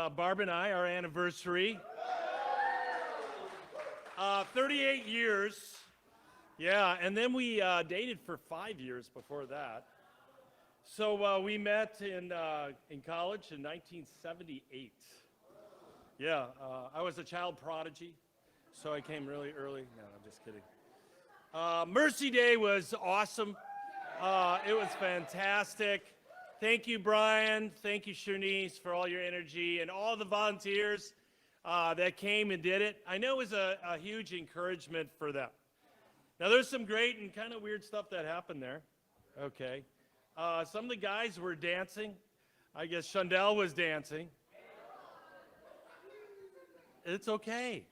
Barb and I, our anniversary. 38 years. Yeah, and then we dated for 5 years before that. So we met in college in 1978. Yeah, I was a child prodigy, so I came really early. No, I'm just kidding. Mercy Day was awesome. It was fantastic. Thank you, Brian. Thank you, Shanice, for all your energy and all the volunteers that came and did it. I know it was a huge encouragement for them. Now, there's some great and kind of weird stuff that happened there. Okay. Some of the guys were dancing. I guess Shundell was dancing. It's okay.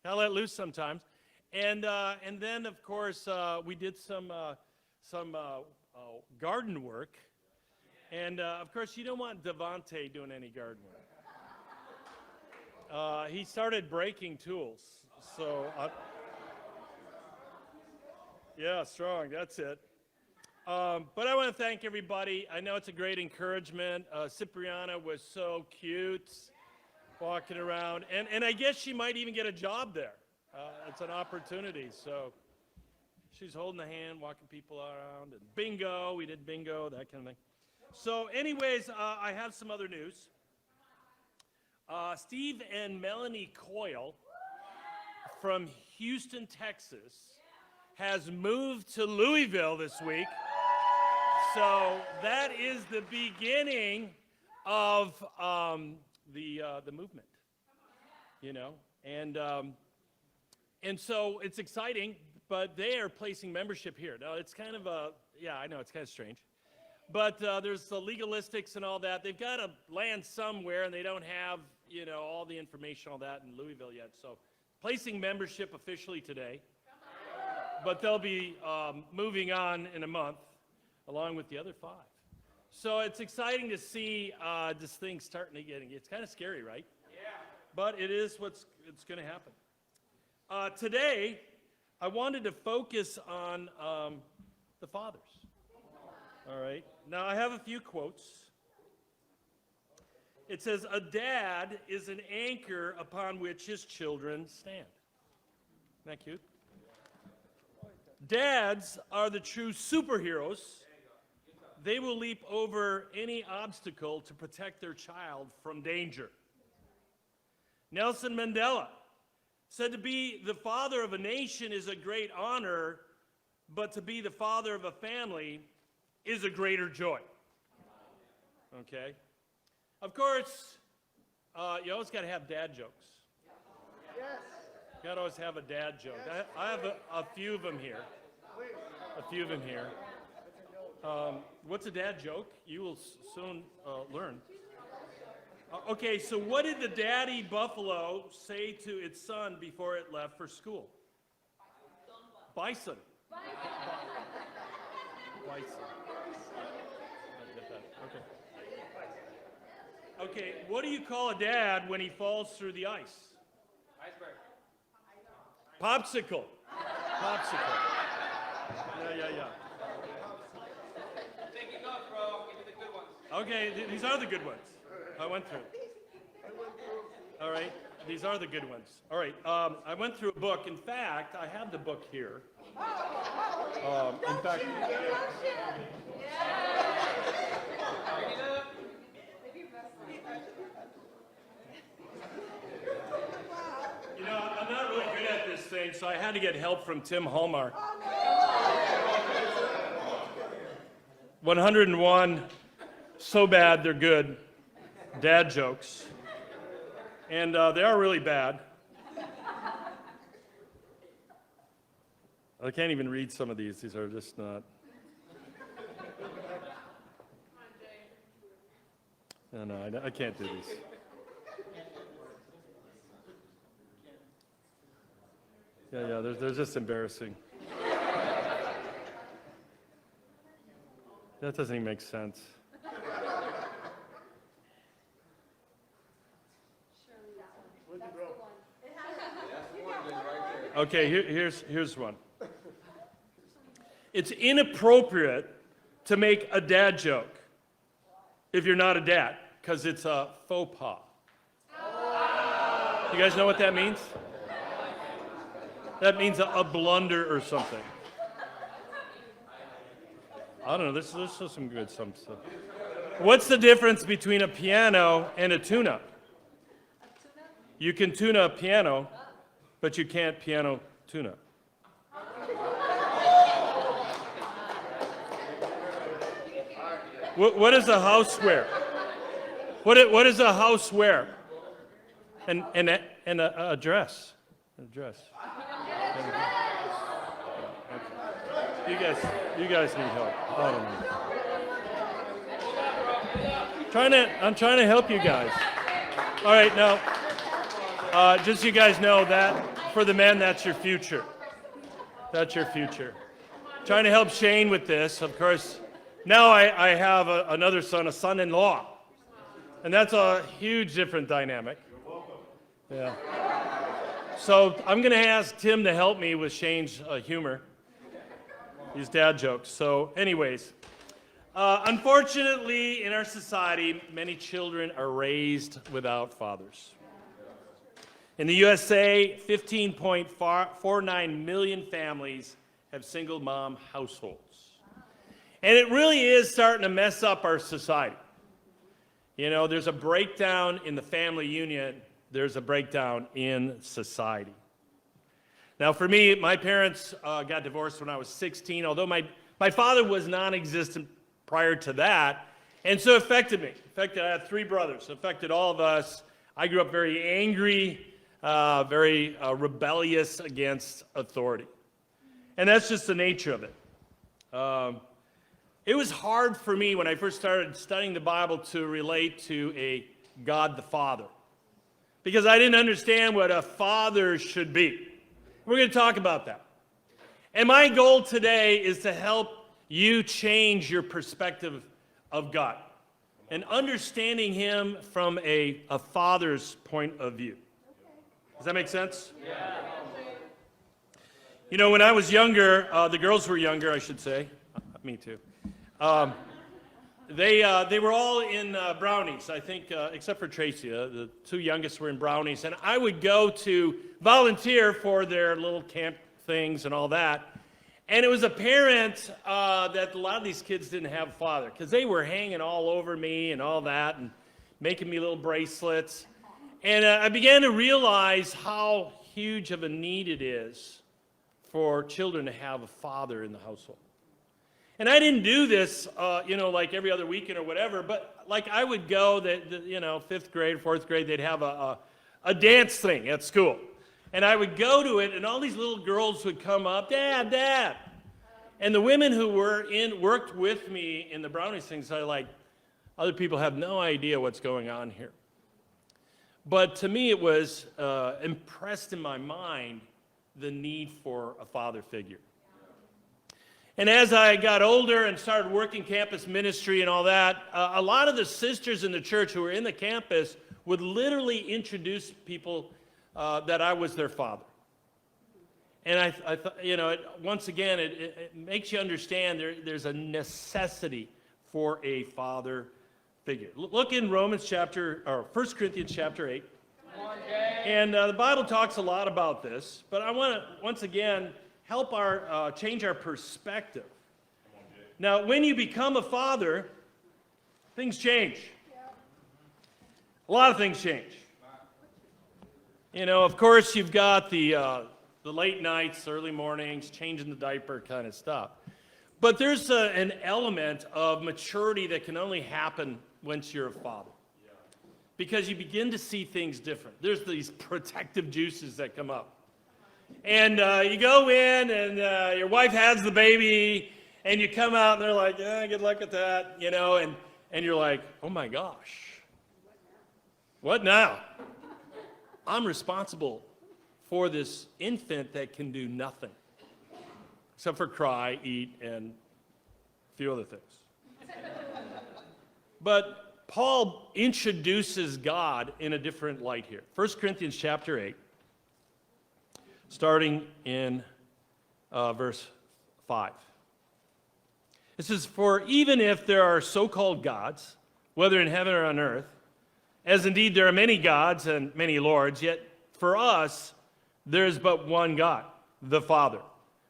Gotta let loose sometimes. And then, of course, we did some garden work. And, of course, you don't want Devontae doing any garden work. He started breaking tools. So, yeah, strong. That's it. But I want to thank everybody. I know it's a great encouragement. Cipriana was so cute walking around. And I guess she might even get a job there. It's an opportunity. So she's holding the hand, walking people around. And bingo. We did bingo, that kind of thing. So anyways, I have some other news. Steve and Melanie Coyle from Houston, Texas, has moved to Louisville this week. So that is the beginning of the movement, you know, and so it's exciting, but they are placing membership here. Now it's kind of yeah, I know it's kind of strange, but there's the legalistics and all that. They've got to land somewhere, and they don't have, you know, all the information, all that in Louisville yet. So placing membership officially today. But they'll be moving on in a month, along with the other 5. So it's exciting to see this thing starting to get. It's kind of scary, right? Yeah. But it is it's going to happen. Today, I wanted to focus on the fathers. All right. Now I have a few quotes. It says, "A dad is an anchor upon which his children stand." Isn't that cute? Dads are the true superheroes. They will leap over any obstacle to protect their child from danger. Nelson Mandela said to be the father of a nation is a great honor, but to be the father of a family is a greater joy. Okay? Of course, you always got to have dad jokes. Yes. You got to always have a dad joke. I have a few of them here. What's a dad joke? You will soon learn. Okay, so what did the daddy buffalo say to its son before it left for school? Bison. Bison. Okay, what do you call a dad when he falls through the ice? Iceberg. Popsicle. Popsicle. Yeah. Taking notes, bro. Give me the good ones. Okay, these are the good ones. I went through. All right, these are the good ones. All right, I went through a book. In fact, I have the book here. In fact, you know, I'm not really good at this thing, so I had to get help from Tim Hallmark. 101, so bad they're good, dad jokes. And they are really bad. I can't even read some of these. These are just not. No, I can't do these. Yeah, they're just embarrassing. That doesn't even make sense. Okay, here's one. It's inappropriate to make a dad joke if you're not a dad. because it's a faux pas. You guys know what that means? That means a blunder or something. I don't know, this is some good stuff. What's the difference between a piano and a tune-up? You can tune a piano, but you can't piano tune-up. What does a house wear? What does a house wear? And a dress. A dress. You guys need help. I don't know. I'm trying to help you guys. All right, now, just so you guys know that for the men, that's your future. That's your future. Trying to help Shane with this, of course. Now I have another son, a son-in-law, and that's a huge different dynamic. You're welcome. Yeah. So I'm going to ask Tim to help me with Shane's humor, his dad jokes. So anyways, unfortunately in our society, many children are raised without fathers. In the USA, 15.49 million families have single mom households. And it really is starting to mess up our society. You know, there's a breakdown in the family union. There's a breakdown in society. Now, for me, my parents got divorced when I was 16, although my father was non-existent prior to that, and so it affected me. I had 3 brothers. It affected all of us. I grew up very angry, very rebellious against authority. And that's just the nature of it. It was hard for me when I first started studying the Bible to relate to a God the Father, because I didn't understand what a father should be. We're going to talk about that. And my goal today is to help you change your perspective of God and understanding him from a father's point of view. Does that make sense? Yeah. You know, when I was younger, the girls were younger, I should say. Me too. They were all in Brownies, I think, except for Tracy. The 2 youngest were in Brownies. And I would go to volunteer for their little camp things and all that. And it was apparent that a lot of these kids didn't have a father, because they were hanging all over me and all that and making me little bracelets. And I began to realize how huge of a need it is for children to have a father in the household. And I didn't do this, like every other weekend or whatever, but like I would go, 5th grade, 4th grade, they'd have a dance thing at school. And I would go to it, and all these little girls would come up, Dad, Dad. And the women who worked with me in the Brownies things, other people have no idea what's going on here. But to me, it was impressed in my mind the need for a father figure. And as I got older and started working campus ministry and all that, a lot of the sisters in the church who were in the campus would literally introduce people that I was their father. And I thought, once again, it makes you understand there's a necessity for a father figure. Look in 1 Corinthians chapter 8. And the Bible talks a lot about this, but I want to, once again, help change our perspective. Now, when you become a father, things change. A lot of things change. Of course, you've got the late nights, early mornings, changing the diaper kind of stuff. But there's an element of maturity that can only happen once you're a father. Because you begin to see things different. There's these protective juices that come up. And you go in, and your wife has the baby, and you come out, and they're like, yeah, good luck with that, and you're like, oh my gosh, what now? I'm responsible for this infant that can do nothing except for cry, eat, and a few other things. But Paul introduces God in a different light here. 1 Corinthians chapter 8. Starting in verse 5. It says, for even if there are so-called gods, whether in heaven or on earth, As indeed there are many gods and many lords, yet for us there is but one God, the Father,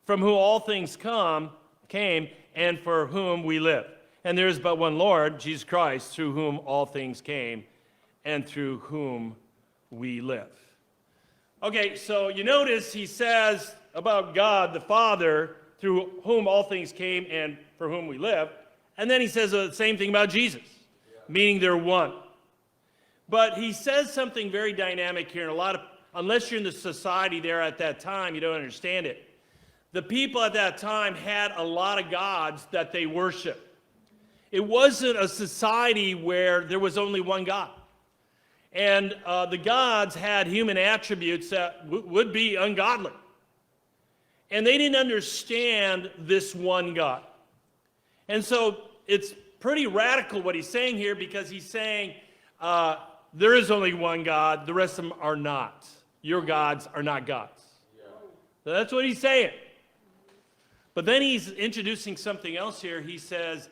from whom all things came, and for whom we live. And there is but one Lord, Jesus Christ, through whom all things came, and through whom we live. Okay, so you notice he says about God the Father, through whom all things came and for whom we live. And then he says the same thing about Jesus, meaning they're one. But he says something very dynamic here, and unless you're in the society there at that time, you don't understand it. The people at that time had a lot of gods that they worshiped. It wasn't a society where there was only one God. And the gods had human attributes that would be ungodly. And they didn't understand this one God. And so it's pretty radical what he's saying here, because he's saying there is only one God, the rest of them are not. Your gods are not gods. Yeah. So that's what he's saying. But then he's introducing something else here. He says,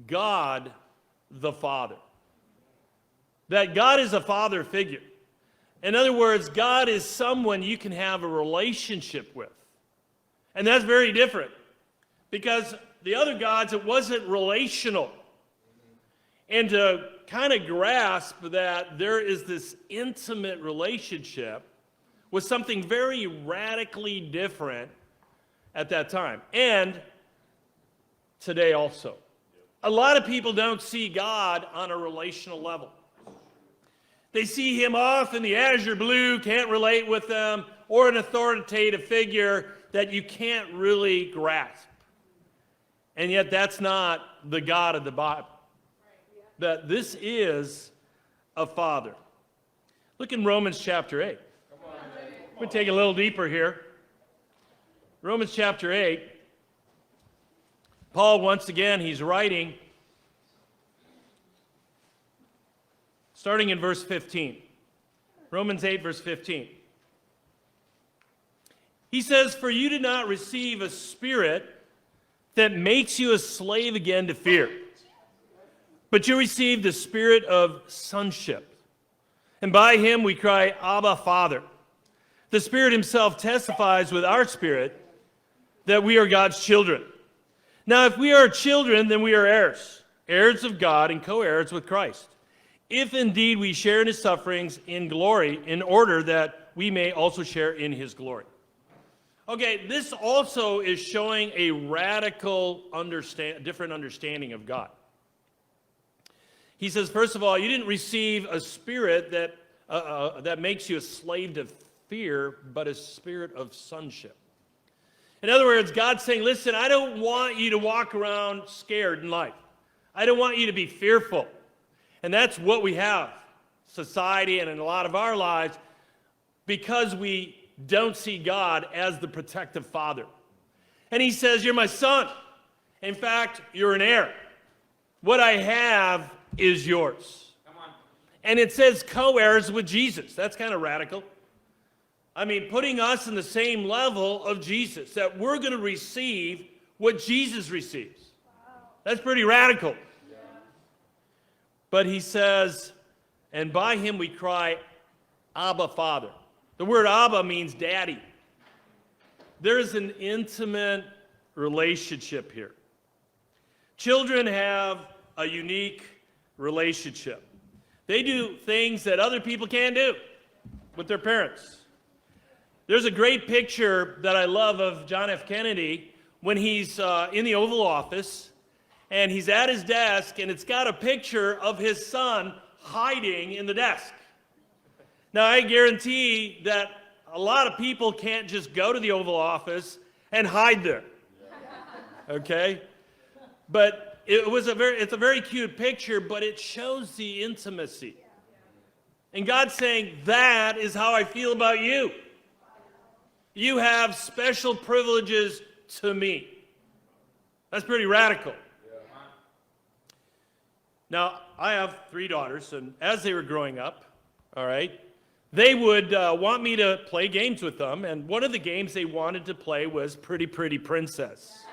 God the Father. That God is a father figure. In other words, God is someone you can have a relationship with. And that's very different. Because the other gods, it wasn't relational. And to kind of grasp that there is this intimate relationship was something very radically different at that time. And today also. A lot of people don't see God on a relational level. They see him off in the azure blue, can't relate with them, or an authoritative figure that you can't really grasp. And yet that's not the God of the Bible. That this is a father. Look in Romans chapter 8. We're going to take a little deeper here. Romans chapter 8. Paul, once again, he's writing, starting in verse 15. Romans 8, verse 15. He says, "For you did not receive a spirit that makes you a slave again to fear, but you received the spirit of sonship. And by him we cry, Abba, Father. The Spirit himself testifies with our spirit that we are God's children. Now, if we are children, then we are heirs, heirs of God and co-heirs with Christ, if indeed we share in his sufferings in glory, in order that we may also share in his glory." Okay, this also is showing a radical, different understanding of God. He says, first of all, you didn't receive a spirit that makes you a slave to fear, but a spirit of sonship. In other words, God's saying, listen, I don't want you to walk around scared in life. I don't want you to be fearful. And that's what we have, society and in a lot of our lives, because we don't see God as the protective father. And he says, you're my son. In fact, you're an heir. What I have is yours. Come on. And it says co-heirs with Jesus. That's kind of radical. I mean, putting us in the same level of Jesus, that we're going to receive what Jesus receives. That's pretty radical. Yeah. But he says, and by him we cry, Abba, Father. The word Abba means daddy. There is an intimate relationship here. Children have a unique relationship. They do things that other people can't do with their parents. There's a great picture that I love of John F. Kennedy when he's in the Oval Office and he's at his desk and it's got a picture of his son hiding in the desk. Now, I guarantee that a lot of people can't just go to the Oval Office and hide there. Okay? But it's a very cute picture, but it shows the intimacy. And God's saying, that is how I feel about you. You have special privileges to me. That's pretty radical. Now, I have 3 daughters, and as they were growing up, all right, they would want me to play games with them, and one of the games they wanted to play was Pretty Pretty Princess.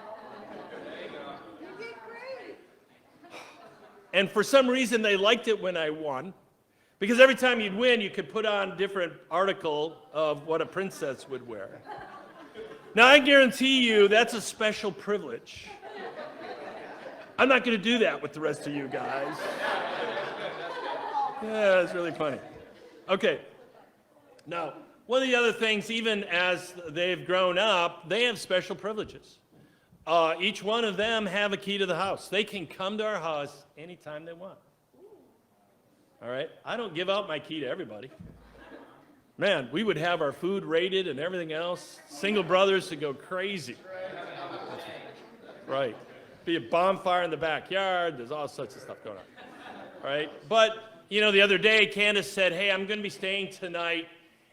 And for some reason, they liked it when I won, Because every time you'd win, you could put on a different article of what a princess would wear. Now, I guarantee you that's a special privilege. I'm not going to do that with the rest of you guys. Yeah, it's really funny. Okay. Now, one of the other things, even as they've grown up, they have special privileges. Each one of them have a key to the house. They can come to our house anytime they want. All right? I don't give out my key to everybody. Man, we would have our food raided and everything else. Single brothers would go crazy. Right. Be a bonfire in the backyard. There's all sorts of stuff going on. All right? But, you know, the other day, Candace said, hey, I'm going to be staying tonight.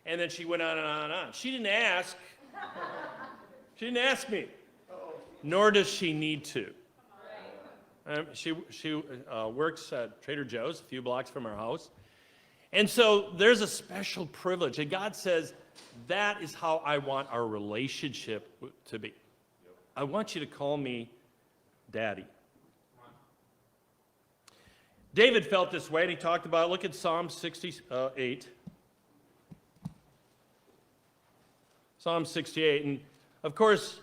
And then she went on and on and on. She didn't ask. She didn't ask me. Nor does she need to. She works at Trader Joe's, a few blocks from our house. And so there's a special privilege. And God says, that is how I want our relationship to be. I want you to call me Daddy. David felt this way, and he talked about it. Look at Psalm 68. Psalm 68. And, of course,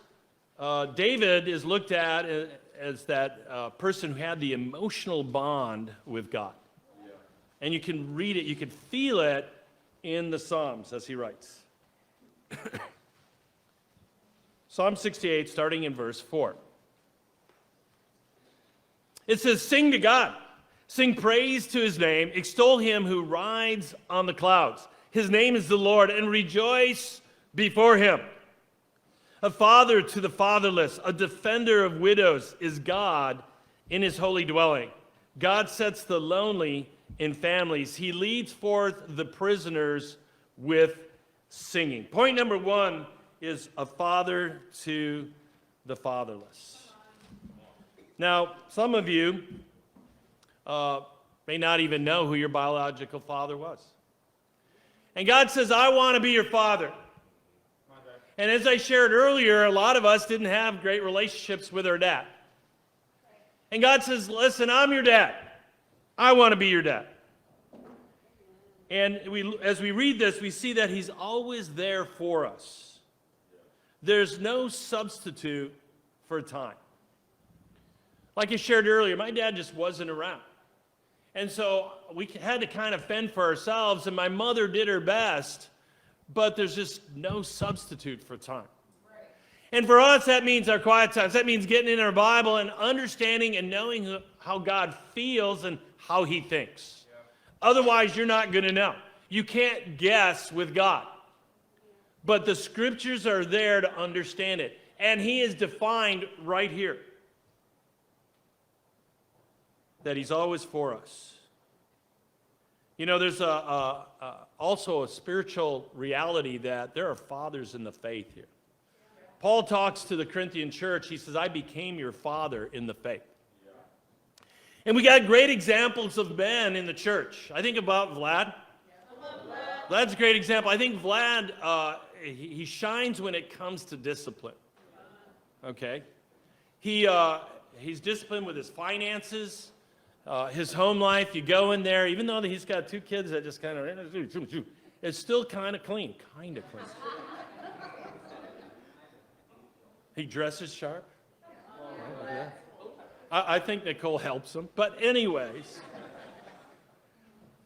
David is looked at as that person who had the emotional bond with God. Yeah. And you can read it, you can feel it in the Psalms as he writes. Psalm 68, starting in verse 4. It says, sing to God, sing praise to his name, extol him who rides on the clouds. His name is the Lord, and rejoice before him. A father to the fatherless, a defender of widows is God in his holy dwelling. God sets the lonely in families. He leads forth the prisoners with singing. Point number one is a father to the fatherless. Now, some of you may not even know who your biological father was. And God says, I want to be your father. And as I shared earlier, a lot of us didn't have great relationships with our dad. And God says, listen, I'm your dad. I want to be your dad. And as we read this, we see that he's always there for us. There's no substitute for time. Like I shared earlier, my dad just wasn't around. And so we had to kind of fend for ourselves, and my mother did her best. But there's just no substitute for time. Right. And for us, that means our quiet times. That means getting in our Bible and understanding and knowing how God feels and how he thinks. Yeah. Otherwise, you're not going to know. You can't guess with God. But the scriptures are there to understand it. And he is defined right here. That he's always for us. You know, there's also a spiritual reality that there are fathers in the faith here. Paul talks to the Corinthian church. He says, I became your father in the faith. Yeah. And we got great examples of men in the church. I think about Vlad. Yeah. Vlad's a great example. I think Vlad, he shines when it comes to discipline. Okay? He's disciplined with his finances. His home life, you go in there, even though he's got two kids that just kind of, it's still kind of clean. He dresses sharp. Yeah. I think Nicole helps him. But anyways,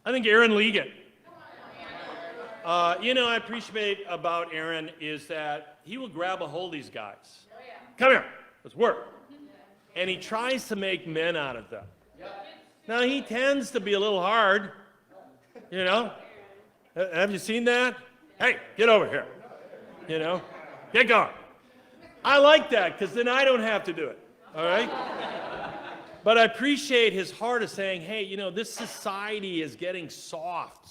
I think Aaron Legan. I appreciate about Aaron is that he will grab a hold of these guys. Come here, let's work. And he tries to make men out of them. Now, he tends to be a little hard, you know. Have you seen that? Hey, get over here. You know, get going. I like that because then I don't have to do it, all right? But I appreciate his heart of saying, hey, you know, this society is getting soft.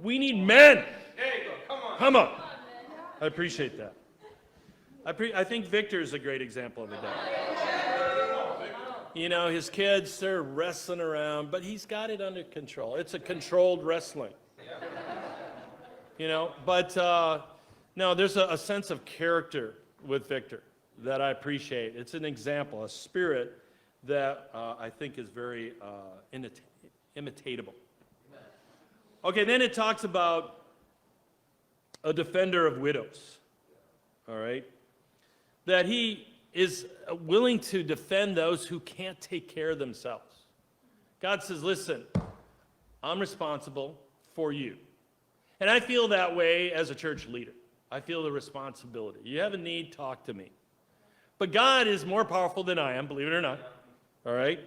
We need men. There you go. Come on. I appreciate that. I think Victor is a great example of a dad. You know, his kids, they're wrestling around, but he's got it under control. It's a controlled wrestling. You know, but no, there's a sense of character with Victor that I appreciate. It's an example, a spirit that I think is very imitatable. Okay, then it talks about a defender of widows, all right? That he is willing to defend those who can't take care of themselves. God says, listen, I'm responsible for you. And I feel that way as a church leader. I feel the responsibility. You have a need, talk to me. But God is more powerful than I am, believe it or not, all right?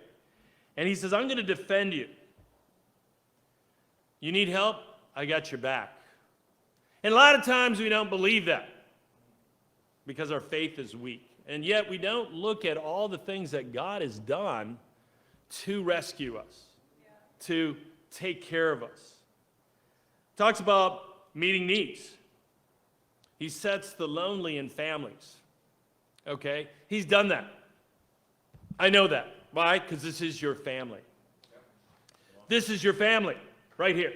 And he says, I'm going to defend you. You need help? I got your back. And a lot of times we don't believe that because our faith is weak. And yet we don't look at all the things that God has done to rescue us, to take care of us. Talks about meeting needs. He sets the lonely in families. Okay? He's done that. I know that. Why? Because this is your family. This is your family, right here.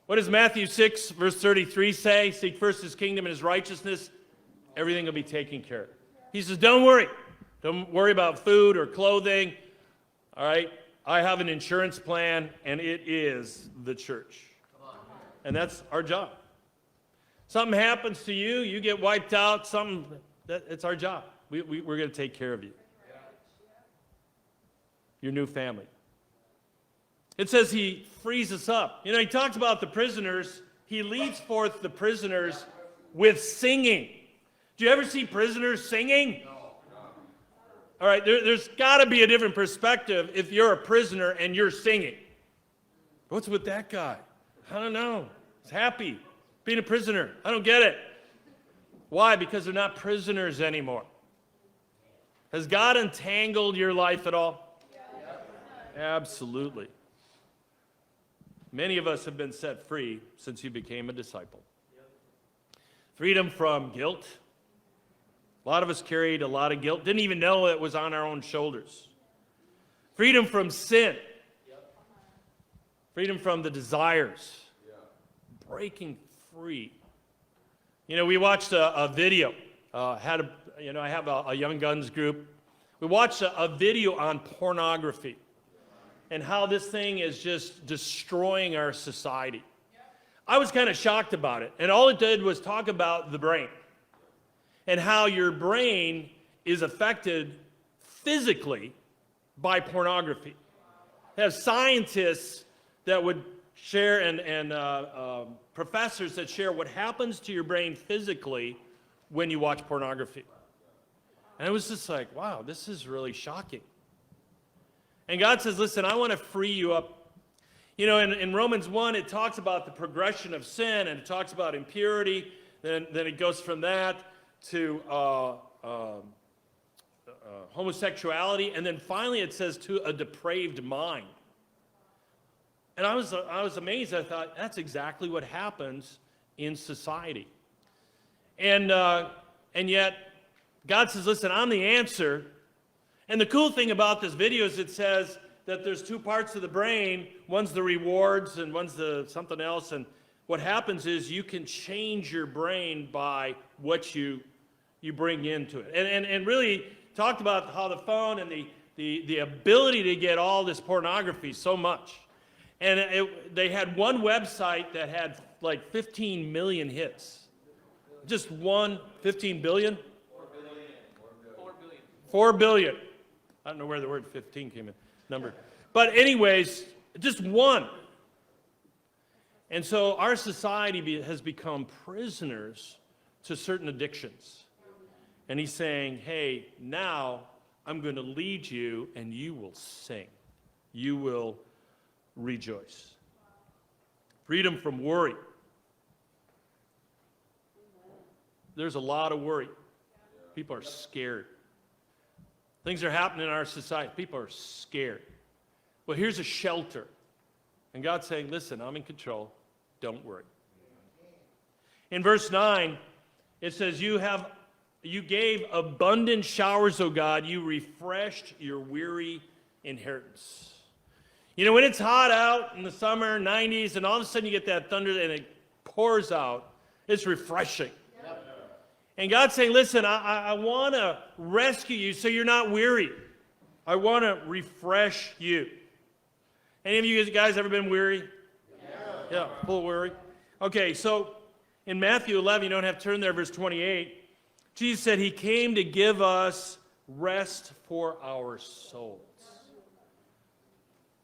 What does Matthew 6, verse 33 say? Seek first his kingdom and his righteousness. Everything will be taken care of. He says, don't worry. Don't worry about food or clothing. All right? I have an insurance plan, and it is the church. And that's our job. Something happens to you, you get wiped out, it's our job. We're going to take care of you. Your new family. It says he frees us up. You know, he talks about the prisoners. He leads forth the prisoners with singing. Do you ever see prisoners singing? All right, there's got to be a different perspective if you're a prisoner and you're singing. What's with that guy? I don't know. He's happy being a prisoner. I don't get it. Why? Because they're not prisoners anymore. Has God entangled your life at all? Absolutely. Many of us have been set free since you became a disciple. Freedom from guilt. A lot of us carried a lot of guilt, didn't even know it was on our own shoulders. Freedom from sin. Freedom from the desires. Breaking free. You know, we watched a video. I have a Young Guns group. We watched a video on pornography and how this thing is just destroying our society. I was kind of shocked about it. And all it did was talk about the brain and how your brain is affected physically by pornography. They have scientists that would share and professors that share what happens to your brain physically when you watch pornography. And it was just like, wow, this is really shocking. And God says, listen, I want to free you up. You know, in Romans 1, it talks about the progression of sin, and it talks about impurity. Then it goes from that to homosexuality, and then finally it says to a depraved mind. And I was amazed. I thought, that's exactly what happens in society. And yet, God says, listen, I'm the answer. And the cool thing about this video is it says that there's two parts of the brain. One's the rewards and one's the something else. And what happens is you can change your brain by what you bring into it. And really talked about how the phone and the ability to get all this pornography so much. And they had one website that had like 15 million hits. Just one, 15 billion? 4 billion. I don't know where the word 15 came in, number. But anyways, just one. And so our society has become prisoners to certain addictions. And he's saying, hey, now I'm going to lead you and you will sing. You will rejoice. Freedom from worry. There's a lot of worry. People are scared. Things are happening in our society. People are scared. Well, here's a shelter. And God's saying, listen, I'm in control. Don't worry. In verse 9, it says, you gave abundant showers, O God. You refreshed your weary inheritance. You know, when it's hot out in the summer, 90s, and all of a sudden you get that thunder and it pours out, it's refreshing. And God's saying, listen, I want to rescue you so you're not weary. I want to refresh you. Any of you guys ever been weary? Yeah, full of worry. Okay, so in Matthew 11, you don't have to turn there, verse 28, Jesus said he came to give us rest for our souls.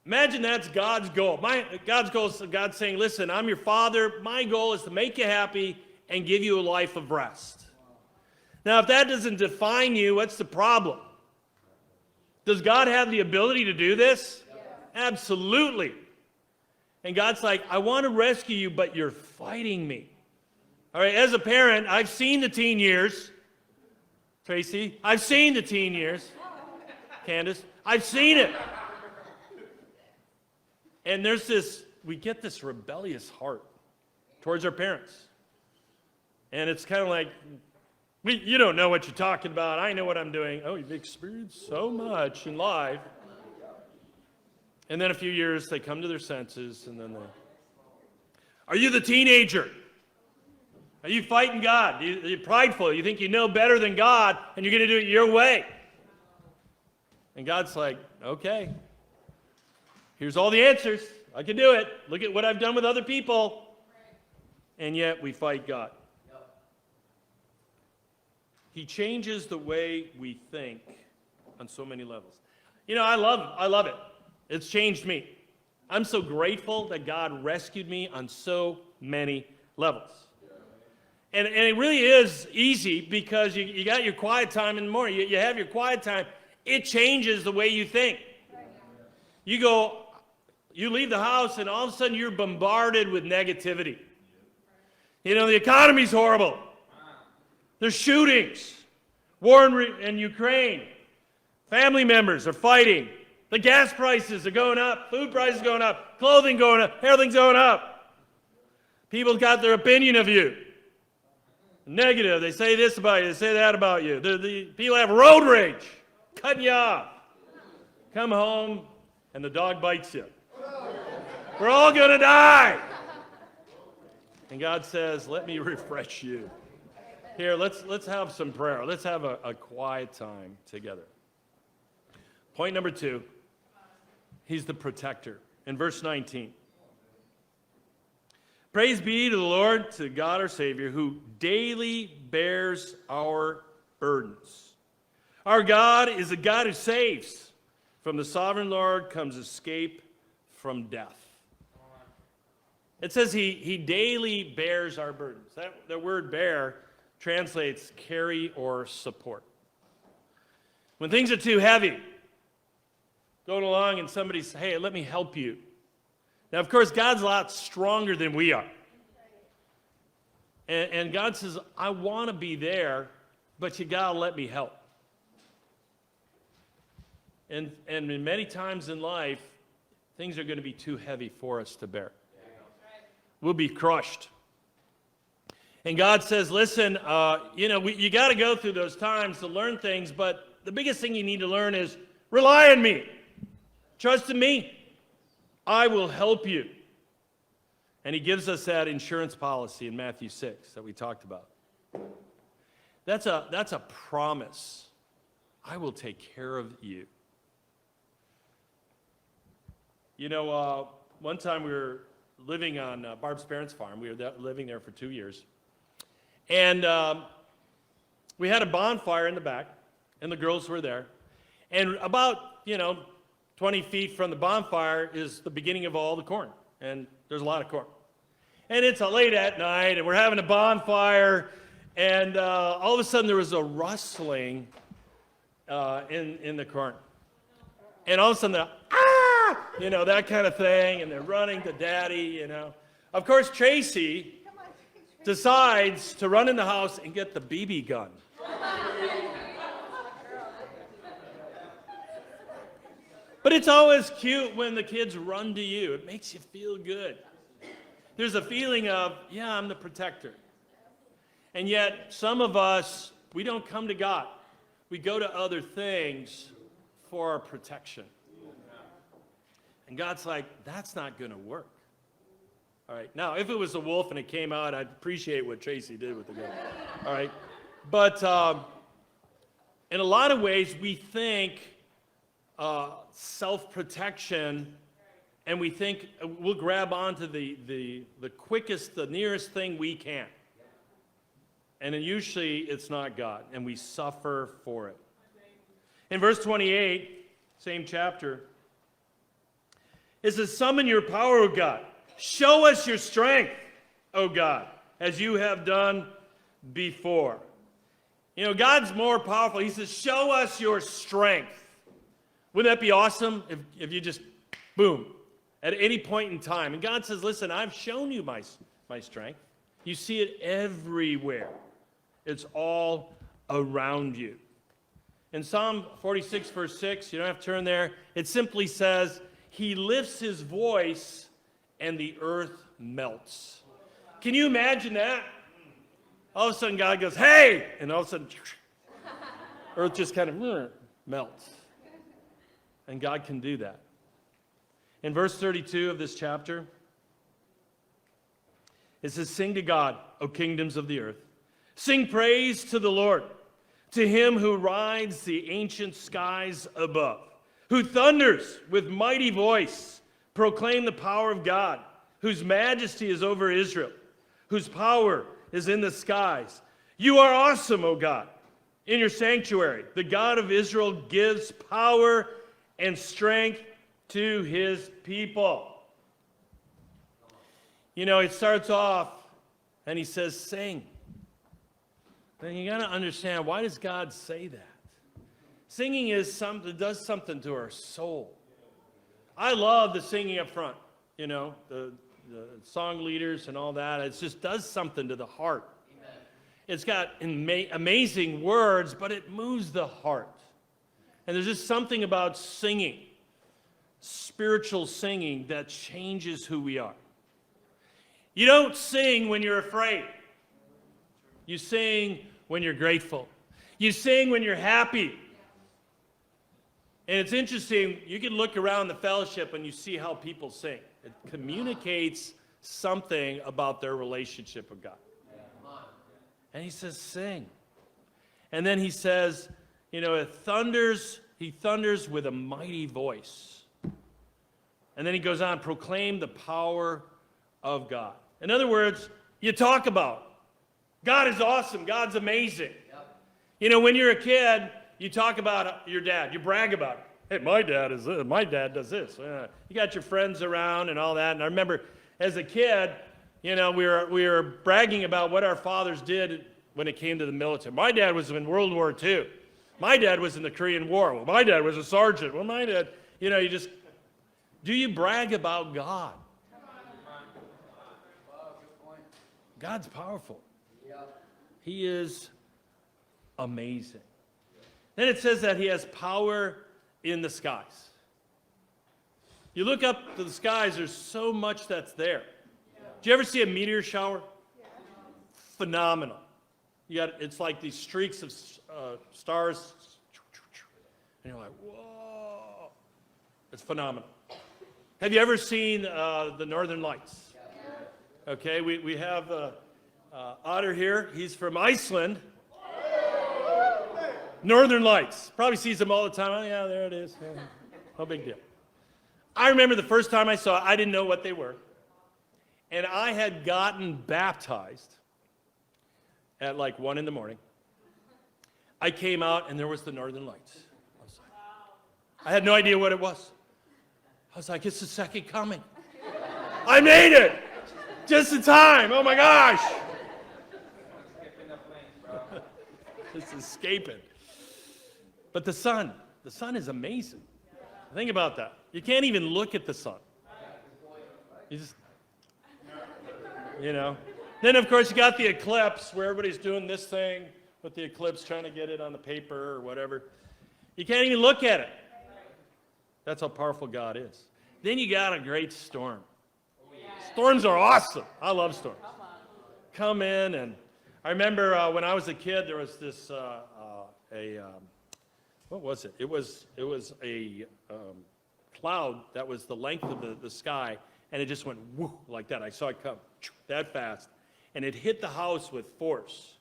Imagine that's God's goal. God's goal is God saying, listen, I'm your Father. My goal is to make you happy and give you a life of rest. Now, if that doesn't define you, what's the problem? Does God have the ability to do this? Yeah. Absolutely. And God's like, I want to rescue you, but you're fighting me. All right, as a parent, I've seen the teen years. Tracy, I've seen the teen years. Candace, I've seen it. And we get this rebellious heart towards our parents. And it's kind of like, you don't know what you're talking about. I know what I'm doing. Oh, you've experienced so much in life. And then a few years, they come to their senses, and then are you the teenager? Are you fighting God? Are you prideful? You think you know better than God, and you're going to do it your way? And God's like, okay. Here's all the answers. I can do it. Look at what I've done with other people. And yet we fight God. He changes the way we think on so many levels. You know, I love it. It's changed me. I'm so grateful that God rescued me on so many levels. And it really is easy because you got your quiet time in the morning. You have your quiet time. It changes the way you think. You leave the house and all of a sudden you're bombarded with negativity. You know, the economy's horrible. There's shootings. War in Ukraine. Family members are fighting. The gas prices are going up. Food prices are going up. Clothing going up. Everything's going up. People got their opinion of you. Negative. They say this about you. They say that about you. The people have road rage. Cutting you off. Come home and the dog bites you. We're all going to die. And God says, let me refresh you. Here, let's have some prayer. Let's have a quiet time together. Point number 2, he's the protector. In verse 19, praise be to the Lord, to God our Savior, who daily bears our burdens. Our God is a God who saves. From the sovereign Lord comes escape from death. It says he daily bears our burdens. That word bear translates carry or support. When things are too heavy, going along and somebody says, hey, let me help you. Now, of course, God's a lot stronger than we are. And God says, I want to be there, but you got to let me help. And many times in life, things are going to be too heavy for us to bear. We'll be crushed. And God says, listen, you got to go through those times to learn things, but the biggest thing you need to learn is rely on me. Trust in me. I will help you. And he gives us that insurance policy in Matthew 6 that we talked about. That's a promise. I will take care of you. You know, one time we were living on Barb's parents' farm. We were living there for 2 years. And we had a bonfire in the back, and the girls were there. And about, 20 feet from the bonfire is the beginning of all the corn. And there's a lot of corn. And it's late at night, and we're having a bonfire. And all of a sudden, there was a rustling in the corn. And all of a sudden, that kind of thing. And they're running to daddy, Of course, Tracy decides to run in the house and get the BB gun. But it's always cute when the kids run to you. It makes you feel good. There's a feeling of, I'm the protector. And yet, some of us, we don't come to God. We go to other things for our protection. And God's like, that's not going to work. All right. Now, if it was a wolf and it came out, I'd appreciate what Tracy did with the gun. All right. But in a lot of ways, we think self-protection and we think we'll grab onto the quickest, the nearest thing we can. And then usually it's not God, and we suffer for it. In verse 28, same chapter, it says, summon your power, O God. Show us your strength, O God, as you have done before. You know, God's more powerful. He says, show us your strength. Wouldn't that be awesome if you just, boom, at any point in time. And God says, listen, I've shown you my strength. You see it everywhere. It's all around you. In Psalm 46, verse 6, you don't have to turn there, it simply says, he lifts his voice and the earth melts. Can you imagine that? All of a sudden God goes, hey! And all of a sudden, earth just kind of melts. And God can do that. In verse 32 of this chapter, it says, sing to God, O kingdoms of the earth. Sing praise to the Lord, to him who rides the ancient skies above, who thunders with mighty voice. Proclaim the power of God, whose majesty is over Israel, whose power is in the skies. You are awesome, O God, in your sanctuary. The God of Israel gives power and strength to his people. You know, it starts off and he says, sing. Then you got to understand, why does God say that? Singing is something, does something to our soul. I love the singing up front, you know, the song leaders and all that. It just does something to the heart. Amen. It's got amazing words, but it moves the heart. And there's just something about singing, spiritual singing, that changes who we are. You don't sing when you're afraid. You sing when you're grateful. You sing when you're happy. And it's interesting, you can look around the fellowship and you see how people sing. It communicates something about their relationship with God. And he says, sing. And then he says, you know, he thunders with a mighty voice. And then he goes on, proclaim the power of God. In other words, you talk about God is awesome. God's amazing. Yep. You know, when you're a kid, you talk about your dad. You brag about it. Hey, my dad is this. My dad does this. You got your friends around and all that. And I remember as a kid, you know, we were bragging about what our fathers did when it came to the military. My dad was in World War II. My dad was in the Korean War. Well, my dad was a sergeant. Well, my dad, you know, do you brag about God? God's powerful. He is amazing. Then it says that he has power in the skies. You look up to the skies, there's so much that's there. Did you ever see a meteor shower? Phenomenal. It's like these streaks of stars, and you're like, whoa. It's phenomenal. Have you ever seen the Northern Lights? Okay, we have Otter here. He's from Iceland. Northern Lights. Probably sees them all the time. Oh, yeah, there it is. Yeah. No big deal. I remember the first time I saw it, I didn't know what they were. And I had gotten baptized at like 1 a.m. I came out, and there was the Northern Lights. I had no idea what it was. I was like, it's the second coming. I made it! Just in time. Oh, my gosh. Just escaping. But the sun is amazing. Think about that. You can't even look at the sun. You just, you know. Then, of course, you got the eclipse where everybody's doing this thing with the eclipse, trying to get it on the paper or whatever. You can't even look at it. That's how powerful God is. Then you got a great storm. Storms are awesome. I love storms. Come in, and I remember when I was a kid, there was this what was it? It was a cloud that was the length of the sky, and it just went whoo like that. I saw it come that fast, and it hit the house with force.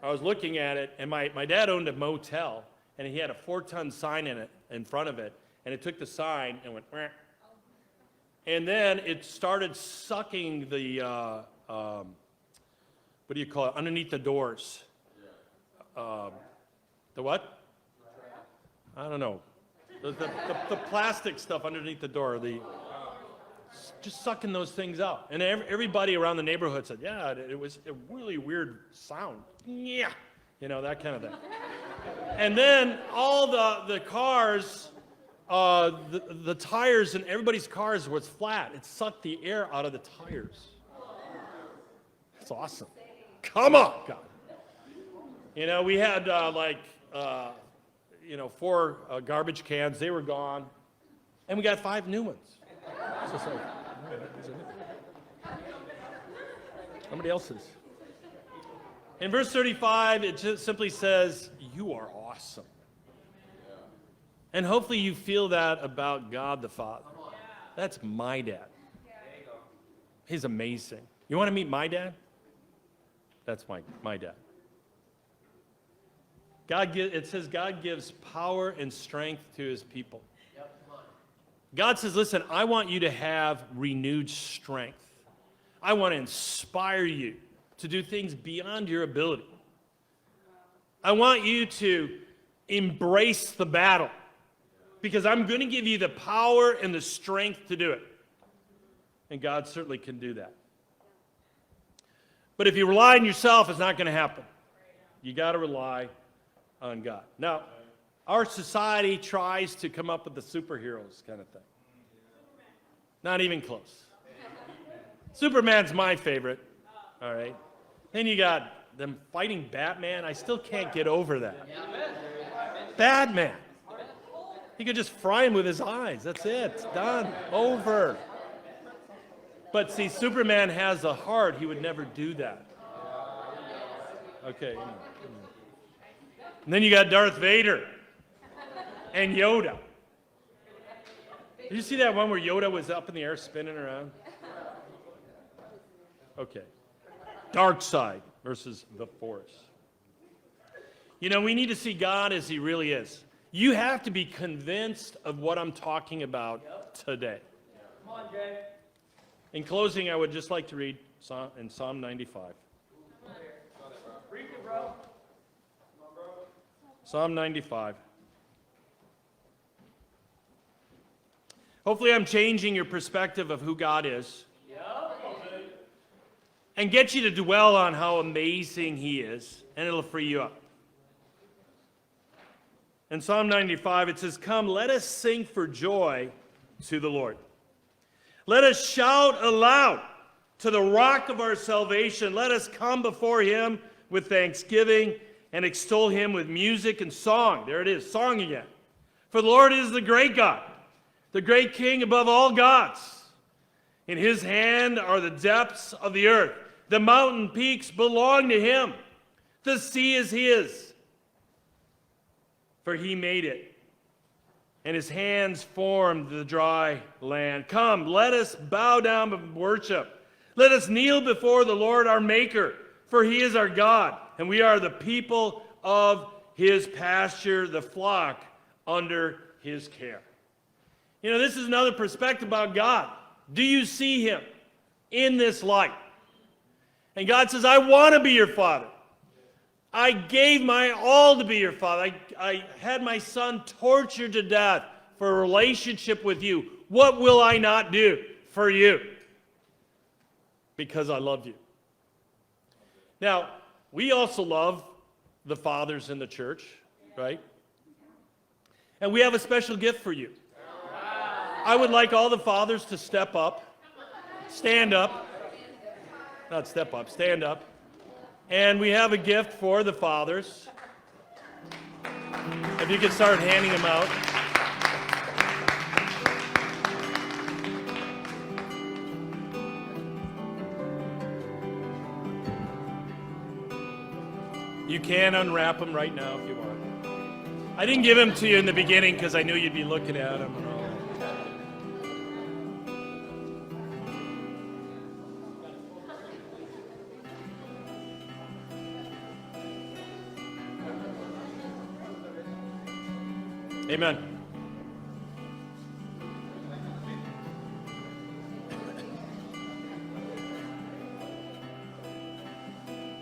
I was looking at it, and my dad owned a motel, and he had a 4-ton sign in front of it, and it took the sign and went, And then it started sucking the, what do you call it, underneath the doors. The what? I don't know. The plastic stuff underneath the door, just sucking those things out. And everybody around the neighborhood said, yeah, it was a really weird sound. Yeah, that kind of thing. And then all the cars, the tires in everybody's cars was flat. It sucked the air out of the tires. That's awesome. Come on, God. We had 4 garbage cans. They were gone. And we got 5 new ones. It's just like, somebody else's. In verse 35, it just simply says, you are awesome. And hopefully you feel that about God the Father. That's my dad. He's amazing. You want to meet my dad? That's my dad. It says God gives power and strength to his people. God says, listen, I want you to have renewed strength. I want to inspire you to do things beyond your ability. I want you to embrace the battle because I'm going to give you the power and the strength to do it. And God certainly can do that. But if you rely on yourself, it's not going to happen. You got to rely on God. Now, our society tries to come up with the superheroes kind of thing. Not even close. Superman's my favorite, all right? Then you got them fighting Batman. I still can't get over that. Batman. He could just fry him with his eyes. That's it. It's done. Over. But see, Superman has a heart. He would never do that. Okay. And then you got Darth Vader and Yoda. Did you see that one where Yoda was up in the air spinning around? Okay. Dark side versus the Force. We need to see God as he really is. You have to be convinced of what I'm talking about today. Come on, Jay. In closing, I would just like to read in Psalm 95. Read it, bro. Psalm 95. Hopefully I'm changing your perspective of who God is. And get you to dwell on how amazing he is, and it'll free you up. In Psalm 95, it says, come, let us sing for joy to the Lord. Let us shout aloud to the rock of our salvation. Let us come before him with thanksgiving and extol him with music and song. There it is, song again. For the Lord is the great God, the great King above all gods. In his hand are the depths of the earth. The mountain peaks belong to him. The sea is his, for he made it, and his hands formed the dry land. Come, let us bow down and worship. Let us kneel before the Lord our Maker, for he is our God, and we are the people of his pasture, the flock under his care. This is another perspective about God. Do you see him in this light? And God says, I want to be your father. I gave my all to be your father. I had my son tortured to death for a relationship with you. What will I not do for you? Because I love you. Now, we also love the fathers in the church, right? And we have a special gift for you. I would like all the fathers to step up, stand up. Not step up, stand up. And we have a gift for the fathers. If you could start handing them out. You can unwrap them right now if you want. I didn't give them to you in the beginning because I knew you'd be looking at them and all. Amen.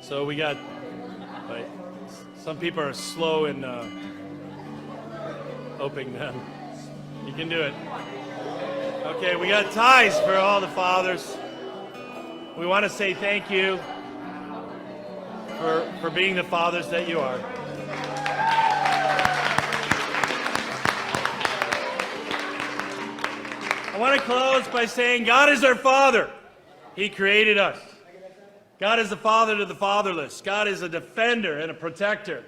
So we got, wait, some people are slow in opening them. You can do it. Okay, we got ties for all the fathers. We want to say thank you for being the fathers that you are. I want to close by saying God is our Father. He created us. God is the father to the fatherless. God is a defender and a protector.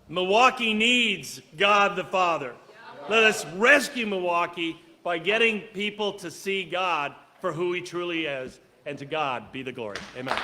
Milwaukee needs God the Father. Let us rescue Milwaukee by getting people to see God for who he truly is, and to God be the glory. Amen.